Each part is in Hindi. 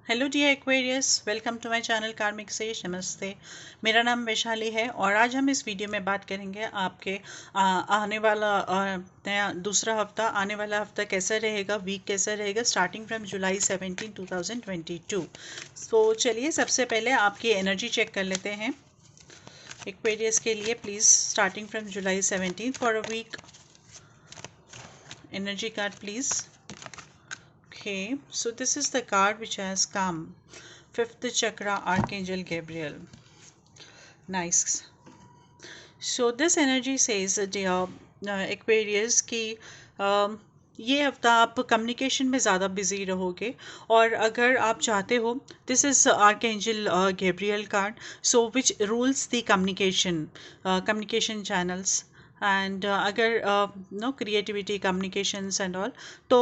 Hello dear Aquarius, welcome to my channel Karmik से। नमस्ते, मेरा नाम वैशाली है और आज हम इस वीडियो में बात करेंगे आपके आने वाला नया दूसरा हफ्ता, आने वाला हफ्ता कैसा रहेगा, वीक कैसा रहेगा स्टार्टिंग फ्रॉम जुलाई 17 2022। तो चलिए सबसे पहले आपकी एनर्जी चेक कर लेते हैं एक्वेरियस के लिए। Please starting from July 17 for a week energy card please. Okay, so this is the card which has come. Fifth chakra, Archangel Gabriel. Nice. So this energy says, dear Aquarius, कि ये हफ्ता आप कम्युनिकेशन में ज़्यादा बिजी रहोगे और अगर आप चाहते हो, this is archangel Gabriel card, so which rules the communication channels and अगर no creativity communications and all. तो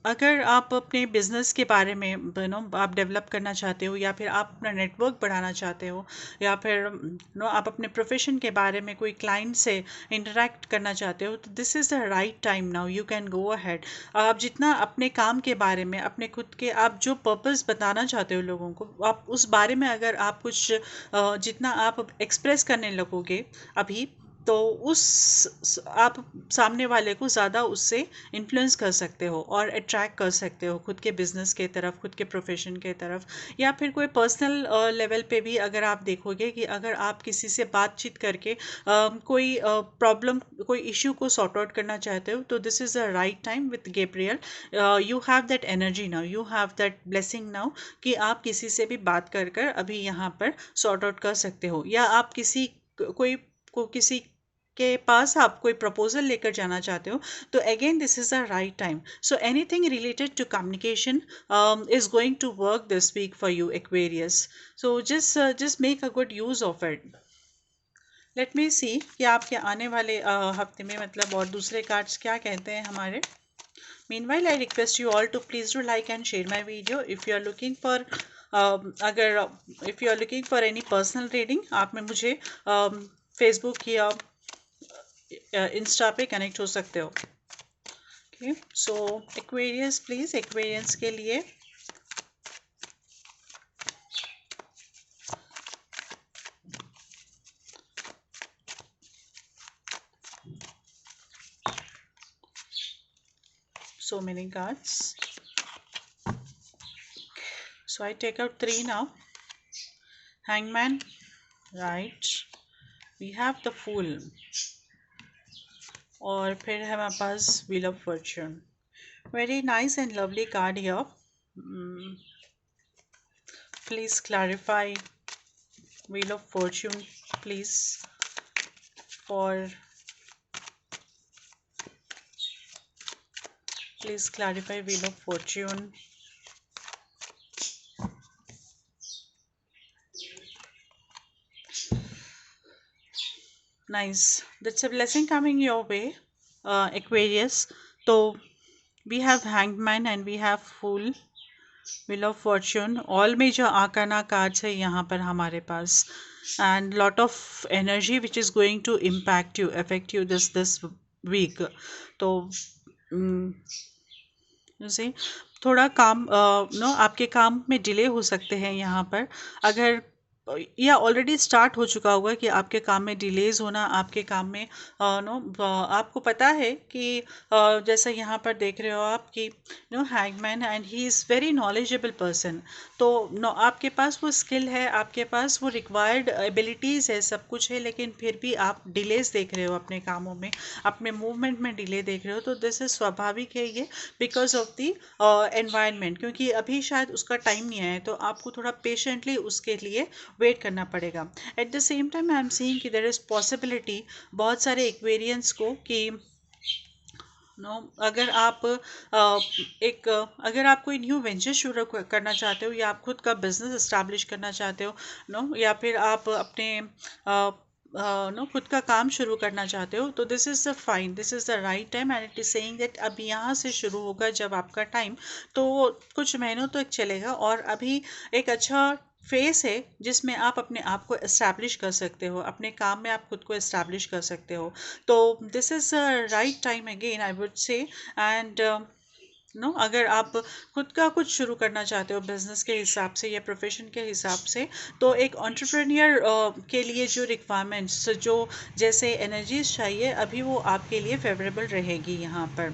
अगर आप अपने बिजनेस के बारे में नो आप डेवलप करना चाहते हो या फिर आप अपना नेटवर्क बढ़ाना चाहते हो या फिर नो आप अपने प्रोफेशन के बारे में कोई क्लाइंट से इंटरेक्ट करना चाहते हो, तो this is the right time now, you can go ahead. आप जितना अपने काम के बारे में, अपने खुद के आप जो पर्पस बताना चाहते हो लोगों को, आप उस बारे में अगर आप कुछ जितना आप एक्सप्रेस करने लगोगे अभी, तो उस आप सामने वाले को ज़्यादा उससे इन्फ्लुएंस कर सकते हो और अट्रैक्ट कर सकते हो खुद के बिजनेस के तरफ, खुद के प्रोफेशन के तरफ, या फिर कोई पर्सनल लेवल पे भी अगर आप देखोगे कि अगर आप किसी से बातचीत करके कोई प्रॉब्लम, कोई इश्यू को सॉर्ट आउट करना चाहते हो, तो this is the right time with Gabriel. You have that energy now, you have that blessing now कि आप किसी से भी बात कर कर अभी यहाँ पर सॉर्ट आउट कर सकते हो, या आप किसी के पास आप कोई प्रपोजल लेकर जाना चाहते हो, तो again this is the right time. So anything related to communication is going to work this week for you Aquarius. So just make a good use of it. Let me see कि आपके आने वाले हफ्ते में मतलब और दूसरे कार्ड्स क्या कहते हैं हमारे। Meanwhile, I request you all to please do like and share my video. If you are looking for अगर if you are looking for any personal reading, आप में मुझे फेसबुक या इंस्टा पे कनेक्ट हो सकते हो। Okay, so Aquarius please, Aquarians के लिए so many cards. So I take out 3 now. Hangman, right, we have the Fool, और फिर है हमारे पास Wheel of Fortune. Very nice and lovely card here. Please clarify Wheel of Fortune, please, for please clarify Wheel of Fortune. Nice, that's a blessing coming your way, Aquarius. So we have Hangman and we have Fool, Wheel of Fortune, all major arcana cards है यहाँ पर हमारे पास, and lot of energy which is going to impact you, affect you this week. तो जैसे थोड़ा काम नो आपके काम में डिले हो सकते हैं यहाँ पर, अगर या ऑलरेडी स्टार्ट हो चुका होगा कि आपके काम में डिलेज होना, आपके काम में आपको पता है कि जैसा यहाँ पर देख रहे हो आप कि hangman and he is very knowledgeable person. तो आपके पास वो स्किल है, आपके पास वो रिक्वायर्ड एबिलिटीज़ है, सब कुछ है, लेकिन फिर भी आप डिलेज देख रहे हो अपने कामों में, अपने मूवमेंट में डिले देख रहे हो। तो दिस इज़ स्वाभाविक है ये, बिकॉज ऑफ दी एनवायरनमेंट, क्योंकि अभी शायद उसका टाइम नहीं आया, तो आपको थोड़ा पेशेंटली उसके लिए वेट करना पड़ेगा। At the same time I am seeing कि देयर इज़ पॉसिबिलिटी बहुत सारे एक्वेरियंस को कि अगर आप अगर आप कोई न्यू वेंचर शुरू करना चाहते हो, या आप खुद का बिजनेस इस्टेब्लिश करना चाहते हो या फिर आप अपने खुद का काम शुरू करना चाहते हो, तो this is the fine, this is the right time and it is saying that अब यहाँ से शुरू होगा जब आपका टाइम, तो कुछ महीनों तक चलेगा और अभी एक अच्छा फेस है जिसमें आप अपने आप को इस्टेब्लिश कर सकते हो, अपने काम में आप खुद को इस्टेब्लिश कर सकते हो। तो this is right time again I would say, and no अगर आप खुद का कुछ शुरू करना चाहते हो बिजनेस के हिसाब से या प्रोफेशन के हिसाब से, तो एक एंटरप्रेन्योर के लिए जो रिक्वायरमेंट्स जो जैसे एनर्जीज चाहिए अभी वो आपके लिए फेवरेबल रहेगी यहाँ पर।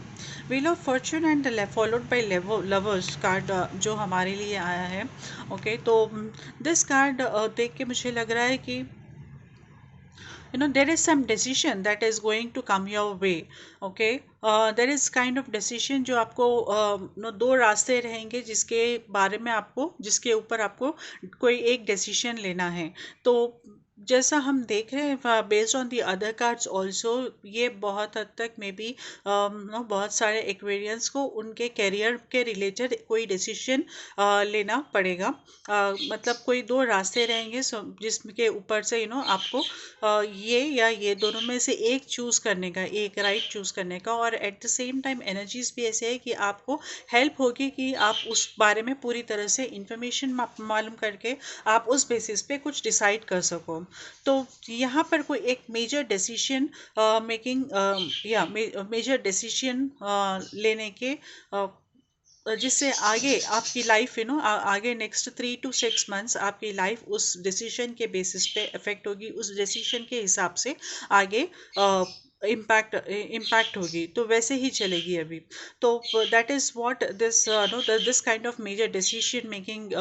Wheel of Fortune and followed by lovers card जो हमारे लिए आया है। ओके तो दिस कार्ड देख के मुझे लग रहा है कि there is some decision that is going to come your way. Okay, there is kind of decision जो आपको दो रास्ते रहेंगे जिसके बारे में आपको जिसके ऊपर आपको कोई एक डिसीजन लेना है। तो जैसा हम देख रहे हैं based on the other cards also, ये बहुत हद तक मे बी बहुत सारे एक्वेरियंस को उनके करियर के रिलेटेड कोई डिसीजन लेना पड़ेगा। मतलब कोई दो रास्ते रहेंगे जिसके ऊपर से आपको ये या ये दोनों में से एक चूज़ करने का, एक राइट चूज़ करने का। और at the same time energies भी ऐसे है कि आपको हेल्प होगी कि आप उस बारे में पूरी तरह से इंफॉर्मेशन मालूम करके आप उस बेसिस पे कुछ डिसाइड कर सको। तो यहाँ पर कोई एक मेजर डिसीजन मेकिंग या मेजर डिसीजन लेने के जिससे आगे आपकी लाइफ आगे नेक्स्ट 3 to 6 months आपकी लाइफ उस डिसीजन के बेसिस पे इफेक्ट होगी, उस डिसीजन के हिसाब से आगे इम्पैक्ट होगी, तो वैसे ही चलेगी अभी। तो that is what this no this kind of major decision making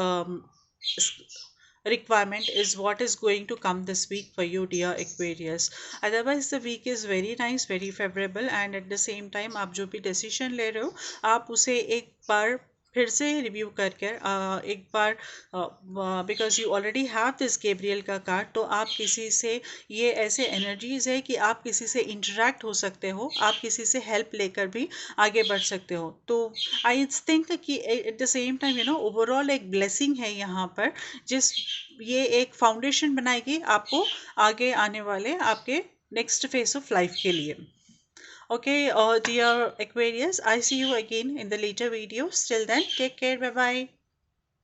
requirement is what is going to come this week for you, dear Aquarius. Otherwise the week is very nice, very favorable, and at the same time आप जो भी decision ले रहे हो आप उसे एक बार फिर से रिव्यू करके एक बार because you already have this Gabriel का कार्ड, तो आप किसी से ये ऐसे एनर्जीज है कि आप किसी से इंटरेक्ट हो सकते हो, आप किसी से हेल्प लेकर भी आगे बढ़ सकते हो। तो आई थिंक कि at the same time overall एक ब्लेसिंग है यहाँ पर, जिस ये एक फाउंडेशन बनाएगी आपको आगे आने वाले आपके नेक्स्ट फेज ऑफ लाइफ के लिए। Okay, dear Aquarius, I see you again in the later videos. Till then, take care. Bye bye.